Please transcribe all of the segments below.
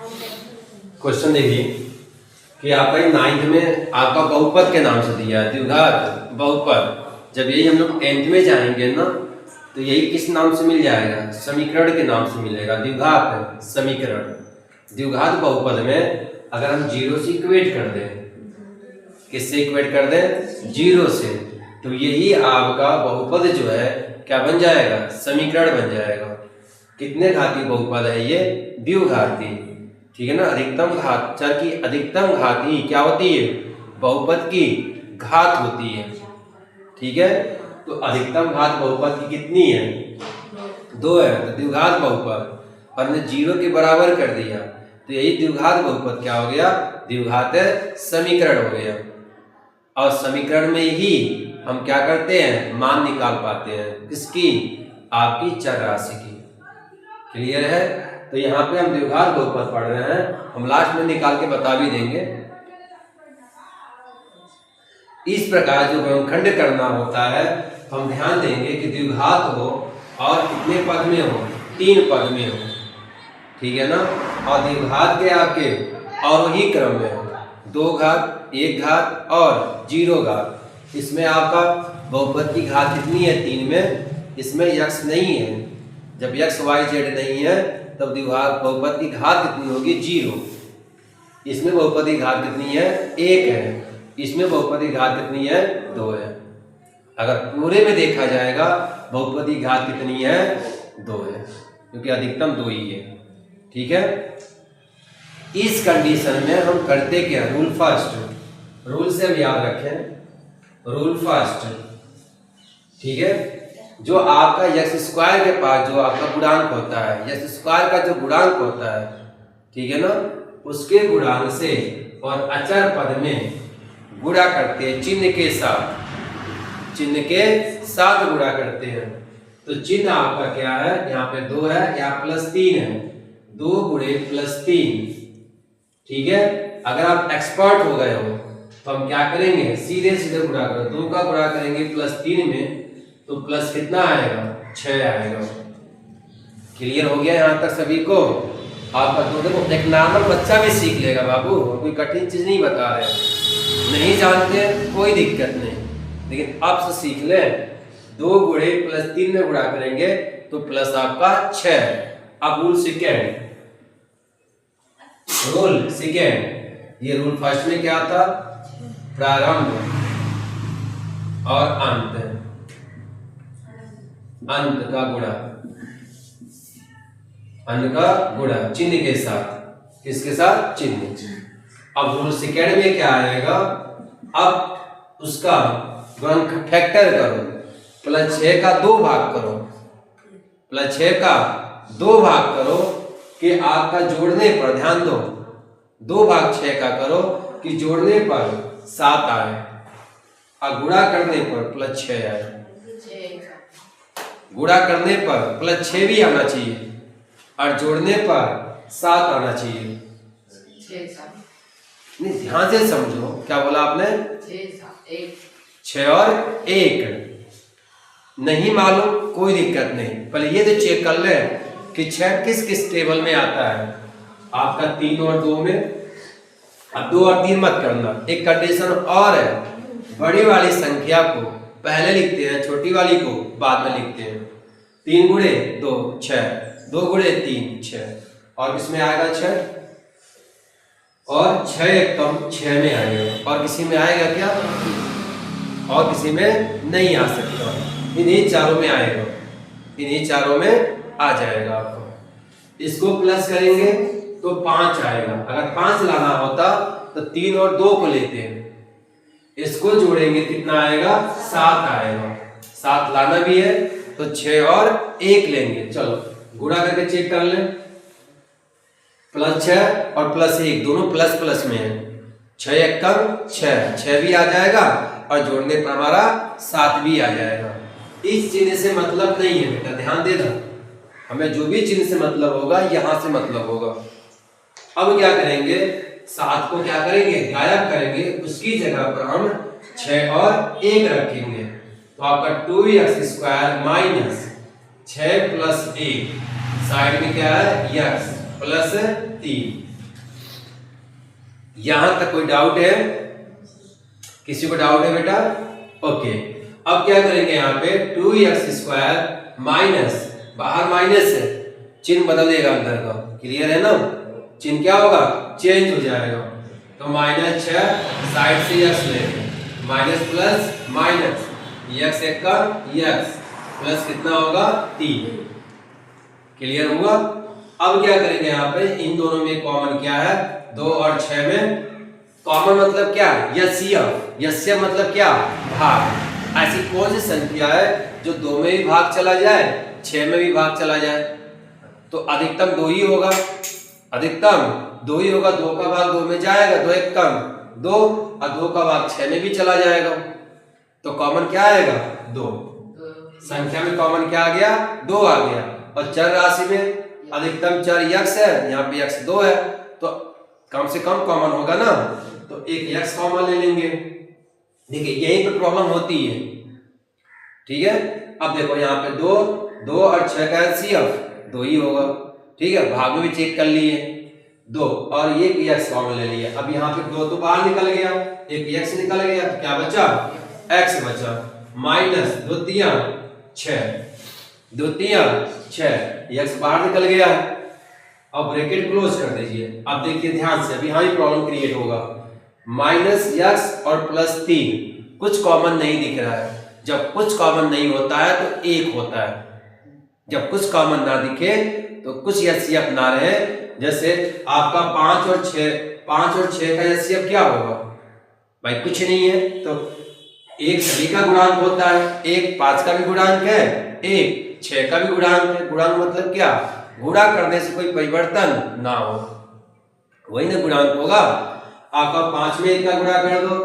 Question देखिए कि आपका 9th में आपका बहुपद के नाम से दिया है द्विघात बहुपद। जब यही हम लोग 10th में जाएंगे ना तो यही किस नाम से मिल जाएगा? समीकरण के नाम से मिलेगा, द्विघात समीकरण। द्विघात बहुपद में अगर हम जीरो से इक्वेट कर दें, किससे इक्वेट कर दें? जीरो से, तो यही आपका बहुपद जो है क्या बन जाएगा? समीकरण बन जाएगा। कितने घाती बहुपद है ये? द्विघाती, ठीक है ना। अधिकतम घात चर की अधिकतम घात ही क्या होती है? बहुपद की घात होती है, ठीक है। तो अधिकतम घात बहुपद की कितनी है? 2 है, तो द्विघात बहुपद। हमने जीरो के बराबर कर दिया तो यही द्विघात बहुपद क्या हो गया? द्विघात समीकरण हो गया। और समीकरण में ही हम क्या करते हैं? मान निकाल पाते हैं। किसकी? आपकी चर राशि की। क्लियर है? तो यहाँ पे हम द्विघात बहुपद पढ़ रहे हैं, हम लास्ट में निकाल के बता भी देंगे। इस प्रकार जो गुणनखंड करना होता है हम ध्यान देंगे कि द्विघात हो और कितने पद में हो? 3 पद में हो, ठीक है ना। और द्विघात के आपके अवरोही क्रम में हो, 2 घात, 1 घात और 0 घात। इसमें आपका बहुपद की घात कितनी है? 3 में। इसमें यक्स नहीं है, जब यक्स वाई जेड नहीं है तब द्विघात बहुपद की घात कितनी होगी? 0। इसमें बहुपद की घात कितनी है? 1 है। इसमें बहुपद की घात कितनी है? 2 है। अगर पूरे में देखा जाएगा बहुपद की घात कितनी है? 2 है, क्योंकि अधिकतम 2 ही है, ठीक है। इस कंडीशन में हम करते क्या? Rule first. रूल से हम याद रखें, रूल फर्स्ट, ठीक है। जो आपका यक्स स्क्वायर के पास जो आपका गुणांक होता है, यक्स स्क्वायर का जो गुणांक होता है, ठीक है ना, उसके गुणांक से और अचर पद में गुणा करते हैं चिन्ह के साथ, चिन्ह के साथ गुणा करते हैं। तो चिन्ह आपका क्या है? यहाँ पे 2 है, यहाँ +3 है, 2 गुणे +3, ठीक है। अगर आप एक्सपर्ट हो गए हो तो हम क्या करेंगे? सीधे सीधे गुणा करो, 2 का गुणा करेंगे +3 में तो प्लस कितना आएगा? 6 आएगा। क्लियर हो गया यहाँ तक सभी को? आपका तो देखो एक नॉर्मल बच्चा भी सीख लेगा बाबू, कोई कठिन चीज नहीं बता रहे। नहीं जानते कोई दिक्कत नहीं, लेकिन अब से सीख ले। 2 गुणे +3 में गुणा करेंगे तो प्लस आपका 6। अब रूल सेकेंड, रूल सेकेंड, ये रूल फर्स्ट में क्या था? प्रारंभ और अंत, अंत का गुणा, अंत का गुणा चिन्ह के साथ। किसके साथ? चिन्ह। अब रूल सेकेंड में क्या आएगा? अब उसका गुणनखंड फैक्टर करो, +6 का 2 भाग करो, +6 का 2 भाग करो कि आपका जोड़ने पर, ध्यान दो, 2 भाग 6 का करो कि जोड़ने पर 7 आए और गुणा करने पर +6 आए। गुणा करने पर +6 भी आना चाहिए और जोड़ने पर 7 आना चाहिए। नहीं, ध्यान से समझो, क्या बोला आपने? 6 और 1 नहीं मालूम, कोई दिक्कत नहीं, पहले ये तो चेक कर ले कि 6 किस किस टेबल में आता है। आपका 3 और 2 में। अब 2 और 3 मत करना, एक कंडीशन और है, बड़ी वाली संख्या को पहले लिखते हैं, छोटी वाली को बाद में लिखते हैं। 3 गुणे 2 6, 2 गुणे 3 6, और किसमें आएगा 6? और 6 कम 6 में आएगा, और किसी में आएगा क्या? और किसी में नहीं आ सकता, इन्हीं चारों में आएगा, इन्हीं चारों में आ जाएगा। आपको इसको प्लस करेंगे तो 5 आएगा। अगर 5 लाना होता तो 3 और 2 को लेते हैं, इसको जोड़ेंगे कितना आएगा? 7 आएगा। 7 लाना भी है तो 6 और 1 लेंगे। चलो गुणा करके चेक कर लें, +6 और +1 दोनों प्लस प्लस में है। 6 1 कम 6, 6 भी आ जाएगा और जोड़ने पर हमारा 7 भी आ जाएगा। इस चिन्ह से मतलब नहीं है बेटा, ध्यान देना, हमें जो भी चिन्ह से मतलब होगा यहां से मतलब होगा। अब क्या करेंगे? 7 को क्या करेंगे? गायब करेंगे, उसकी जगह पर हम 6 और 1 रखेंगे। तो आपका 2x² - 6 + 1, साइड में क्या है? x +3, यहां तक कोई डाउट है? किसी को डाउट है बेटा? ओके, अब क्या करेंगे यहाँ पे 2x² माइनस, बाहर माइनस है, चिन्ह बदलेगा अंदर का, क्लियर है ना? चिन्ह क्या होगा? चेंज हो जाएगा। तो -6 साइड से x लेंगे, माइनस प्लस माइनस, x एक का x प्लस कितना होगा 3, क्लियर हुआ? अब क्या करेंगे यहाँ पे, इन दोनों में कॉमन क्या है? 2 और 6 में कॉमन मतलब क्या है? यस्य मतलब क्या? भाग। ऐसी कौन सी संख्या है जो 2 में भी भाग चला जाए, 6 में भी भाग चला जाए? तो अधिकतम 2 ही होगा, अधिकतम 2 ही होगा। 2 का भाग 2 में जाएगा, 2 एक कम 2, और 2 का भाग 6 में भी चला जाएगा। तो कॉमन क्या आएगा? 2। संख्या में कॉमन क्या आ गया? 2 आ गया। और चर राशि में अधिकतम चर x है, यहाँ पे x 2 है, तो कम से कम कॉमन होगा ना, तो एक x कॉमन ले लेंगे। देखिए यही पे प्रॉब्लम होती है, ठीक है? अब देखो यहाँ पे 2 और 6 का एलसीएम 2 ही होगा, ठीक है? भाग में भी चेक कर लिए 2, और ये x कॉमन ले लिया। अब यहाँ पे 2 तो बाहर निकल गया, एक x निकल गया, तो क्या बचा? x बचा, माइनस 2 3 6, 2 3 6, x बाहर निकल गया। अब ब्रैकेट क्लोज कर दीजिए। अब देखिए ध्यान से, अभी यहाँ भी प्रॉब्लम क्रिएट होगा। -x और +3 कुछ कॉमन नहीं दिख रहा है। जब कुछ कॉमन नहीं होता है तो 1 होता है। जब कुछ कॉमन ना दिखे तो कुछ एचसीएफ ना रहे। जैसे आपका 5 और 6 का एचसीएफ क्या होगा भाई? कुछ नहीं है। तो 1 सभी का गुणांक होता है, 1 5 का भी गुणांक है, 1 6 का भी गुणांक है। गुणांक मतलब क्या? गुणा करने से कोई परिवर्तन ना हो, वही ना गुणांक होगा। आपका 5 में 1 का गुणा कर दो,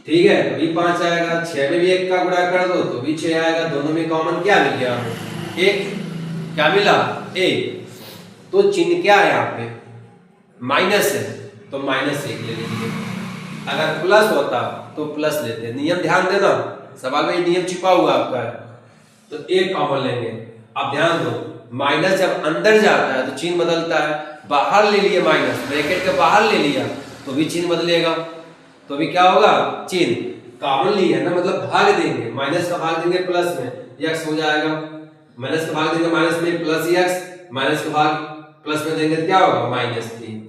ठीक है, तो भी 5 आएगा। 6 में भी 1 का गुणा कर दो तो भी 6 आएगा। दोनों में कॉमन क्या मिल गया? 1। क्या मिला? 1। तो चिन्ह क्या है यहाँ पे? माइनस है, तो -1 ले लीजिए। अगर प्लस होता तो प्लस लेते। नियम ध्यान देना, सवाल में नियम छिपा हुआ आपका है। तो 1 कॉमन लेंगे। अब ध्यान दो, माइनस जब अंदर जाता है तो चिन्ह बदलता है। बाहर ले लिए माइनस, ब्रैकेट के बाहर ले लिया तो भी चिन्ह बदलेगा। तो भी क्या होगा? चिन्ह कॉमन लिया है ना, मतलब भाग देंगे। माइनस का भाग देंगे प्लस में, x हो जाएगा। माइनस का भाग देंगे माइनस में, प्लस x। माइनस का भाग प्लस में देंगे तो क्या होगा? -3।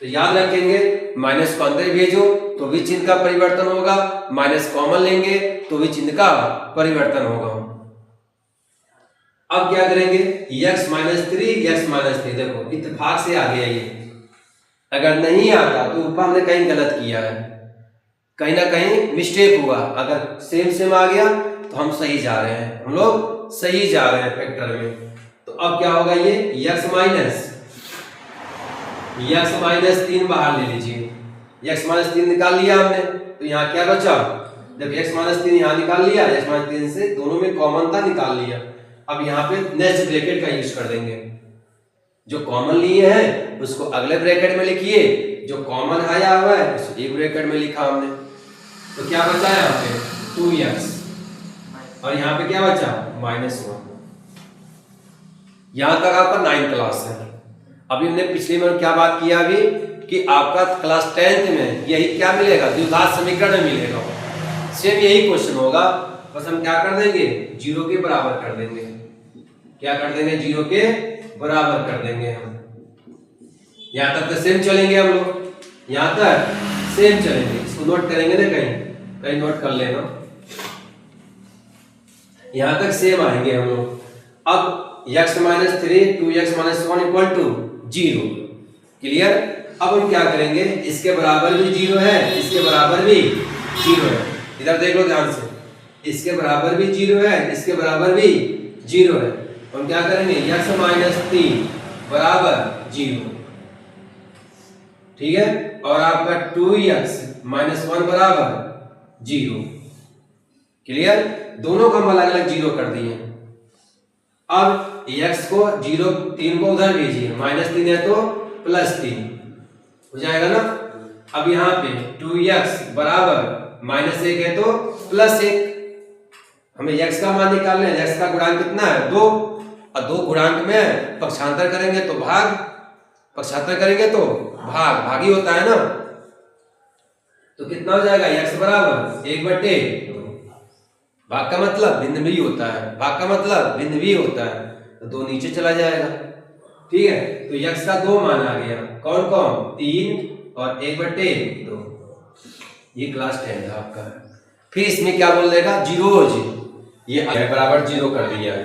तो याद रखेंगे, माइनस को अंदर भेजो तो भी चिन्ह का परिवर्तन होगा, माइनस कॉमन लेंगे तो भी चिन्ह का परिवर्तन होगा। अब क्या करेंगे? x -3 देखो इत्तेफाक से आ गया ये। अगर नहीं आता तो ऊपर हमने कहीं गलत किया है, कहीं ना कहीं मिस्टेक हुआ। अगर सेम आ गया तो हम सही जा रहे हैं, हम लोग सही जा रहे हैं फैक्टर में। तो अब क्या होगा? ये x -3 बाहर ले लीजिए। x -3 निकाल लिया हमने, तो यहाँ क्या बचा? जब x -3 यहाँ निकाल लिया, x -3 से दोनों में कॉमन था, निकाल लिया। अब यहाँ पे नेक्स्ट ब्रैकेट का यूज कर देंगे। जो कॉमन लिए हैं उसको अगले ब्रैकेट में लिखिए, जो कॉमन आया हुआ है उसको एक ब्रैकेट में लिखा हमने। तो क्या बचा है यहाँ पे? 2x, और यहाँ पे क्या बचा? -1। यहाँ तक आपका 9th क्लास है। अभी हमने पिछले में क्या बात किया अभी कि आपका क्लास 10th में यही क्या मिलेगा? द्विघात समीकरण मिलेगा। सेम यही क्वेश्चन होगा, बस हम क्या कर देंगे? 0 के बराबर कर देंगे। क्या कर देंगे? 0 के बराबर कर देंगे हम। यहाँ तक तो सेम चलेंगे हम लोग, यहाँ तक सेम चलेंगे। इसको नोट करेंगे ना, कहीं नोट कर लेना। यहाँ तक सेम आएंगे हम लोग। अब x -3 2x -1 = 0, क्लियर? अब हम क्या करेंगे? इसके बराबर भी 0 है, इसके बराबर भी 0 है। इधर देख लो ध्यान से, इसके बराबर भी 0 है, इसके बराबर भी 0 है। हम क्या करेंगे? x -3 बराबर 0, ठीक है? और आपका 2x -1 बराबर 0, क्लियर? दोनों को हम अलग अलग 0 कर दिए। अब x को 0 3 को उधर भेजिए, -3 है तो +3 हो जाएगा ना। अब यहाँ पे 2x बराबर -1 है तो +1। हमें x का मान निकालना है। x का गुणांक कितना है? 2, और 2 गुणांक में पक्षांतर करेंगे तो भाग पक्षांतर करेंगे तो भागी होता है ना, तो कितना हो जाएगा x बराबर 1/2। भाग का मतलब भिन्न भी होता है, भाग का मतलब भिन्न भी होता है, तो 2 नीचे चला जाएगा। ठीक है, तो x का 2 मान आ गया, कौन कौन, 3 और 1/2। ये क्लास 10 था आपका। फिर इसमें क्या बोल देगा, जीरोज, ये बराबर 0 कर दिया।